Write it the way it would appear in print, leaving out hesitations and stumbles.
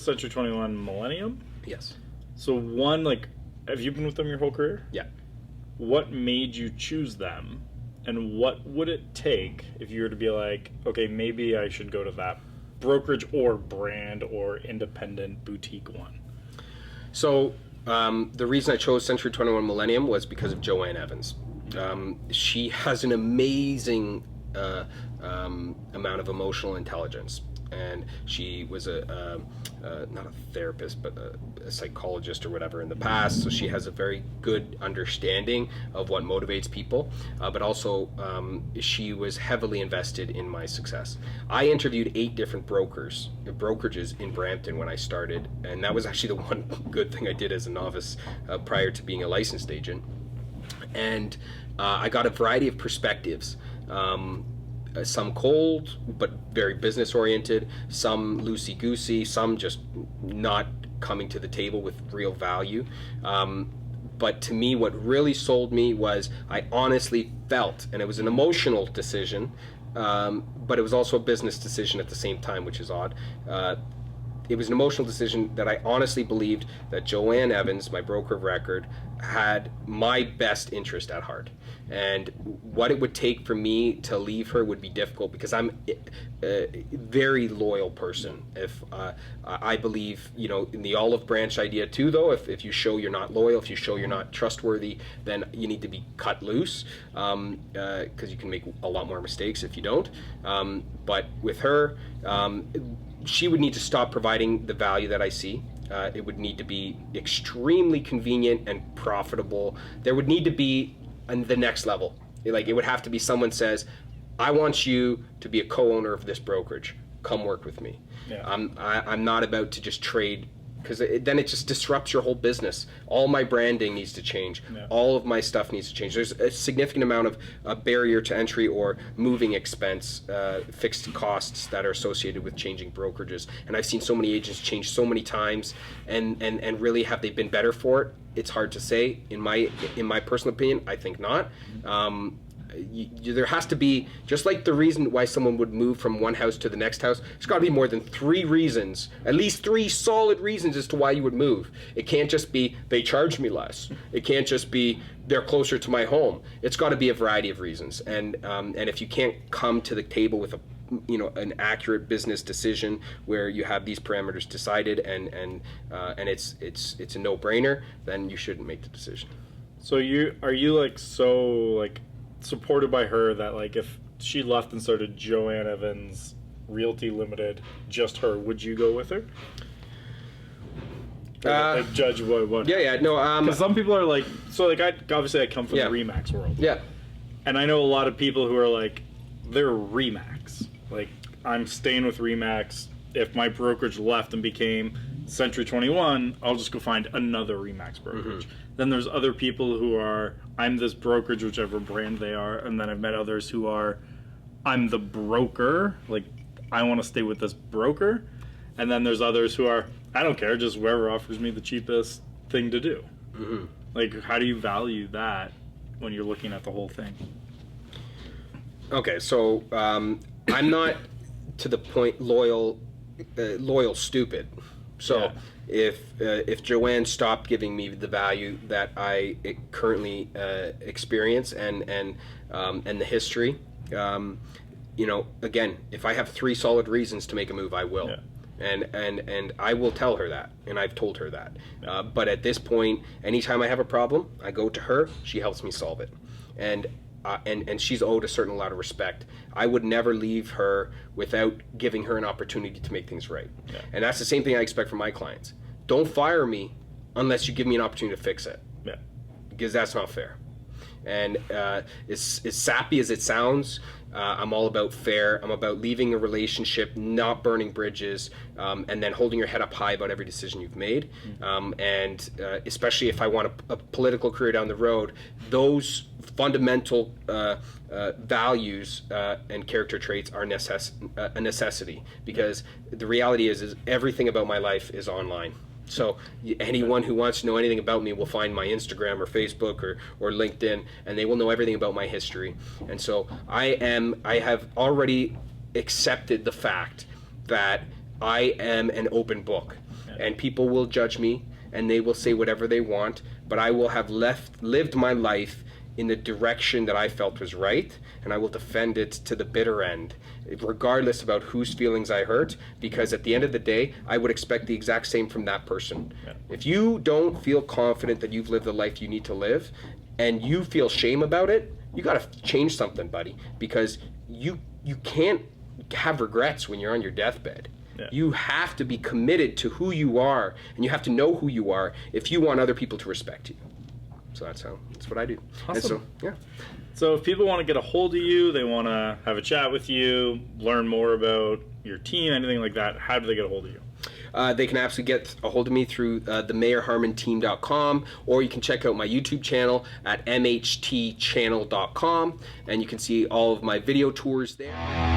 Century 21 Millennium. Yes. So one, like, have you been with them your whole career? Yeah. What made you choose them? And what would it take if you were to be like, okay, maybe I should go to that brokerage or brand or independent boutique one? So the reason I chose Century 21 Millennium was because of Joanne Evans. She has an amazing amount of emotional intelligence, and she was not a therapist, but a psychologist or whatever in the past. So she has a very good understanding of what motivates people, but also she was heavily invested in my success. I interviewed 8 different brokerages in Brampton when I started, and that was actually the one good thing I did as a novice prior to being a licensed agent. And I got a variety of perspectives. Some cold, but very business oriented, some loosey-goosey, some just not coming to the table with real value. But to me, what really sold me was I honestly felt, and it was an emotional decision, but it was also a business decision at the same time, which is odd. It was an emotional decision that I honestly believed that Joanne Evans, my broker of record, had my best interest at heart. And what it would take for me to leave her would be difficult, because I'm a very loyal person. If I believe, in the olive branch idea too, though, if you show you're not loyal, if you show you're not trustworthy, then you need to be cut loose, because you can make a lot more mistakes if you don't. But with her, she would need to stop providing the value that I see. It would need to be extremely convenient and profitable. There would need to be the next level. Like, it would have to be someone says, I want you to be a co-owner of this brokerage. Come work with me. Yeah. I'm not about to just trade, because then it just disrupts your whole business. All my branding needs to change. Yeah. All of my stuff needs to change. There's a significant amount of barrier to entry or moving expense, fixed costs that are associated with changing brokerages. And I've seen so many agents change so many times, and really, have they been better for it? It's hard to say. In my personal opinion, I think not. There has to be, just like the reason why someone would move from one house to the next house, there's got to be more than 3 reasons, at least 3 solid reasons as to why you would move. It can't just be they charge me less. It can't just be they're closer to my home. It's got to be a variety of reasons. And if you can't come to the table with an accurate business decision where you have these parameters decided and it's a no-brainer, then you shouldn't make the decision. So are you so supported by her that, like, if she left and started Joanne Evans Realty Limited, just her, would you go with her? Judge what? Yeah, no. Because some people are like, obviously I come from the Remax world. Yeah. And I know a lot of people who are like, they're Remax. Like, I'm staying with Remax. If my brokerage left and became Century 21, I'll just go find another Remax brokerage. Mm-hmm. Then there's other people who are, I'm this brokerage, whichever brand they are, and then I've met others who are, I'm the broker, like, I want to stay with this broker. And then there's others who are, I don't care, just whoever offers me the cheapest thing to do. Mm-hmm. Like, how do you value that when you're looking at the whole thing? Okay, so I'm not to the point loyal stupid. So if Joanne stopped giving me the value that I currently experience and the history, again, if I have 3 solid reasons to make a move, I will. Yeah. And I will tell her that, and I've told her that. But at this point, anytime I have a problem, I go to her. She helps me solve it, and she's owed a certain amount of respect. I would never leave her without giving her an opportunity to make things right. Yeah. And that's the same thing I expect from my clients. Don't fire me unless you give me an opportunity to fix it. Yeah. Because that's not fair. And as sappy as it sounds, I'm all about fair. I'm about leaving a relationship, not burning bridges, and then holding your head up high about every decision you've made. And especially if I want a political career down the road, those fundamental values and character traits are a necessity, because the reality is everything about my life is online. So anyone who wants to know anything about me will find my Instagram or Facebook or LinkedIn, and they will know everything about my history. And so I have already accepted the fact that I am an open book. And people will judge me, and they will say whatever they want, but I will have lived my life in the direction that I felt was right, and I will defend it to the bitter end, regardless about whose feelings I hurt, because at the end of the day, I would expect the exact same from that person. Yeah. If you don't feel confident that you've lived the life you need to live, and you feel shame about it, you gotta change something, buddy, because you can't have regrets when you're on your deathbed. Yeah. You have to be committed to who you are, and you have to know who you are if you want other people to respect you. So that's what I do. Awesome. And so, yeah. So if people want to get a hold of you, they want to have a chat with you, learn more about your team, anything like that, how do they get a hold of you? They can absolutely get a hold of me through the Mayer-Harman-team.com, or you can check out my YouTube channel at mhtchannel.com, and you can see all of my video tours there.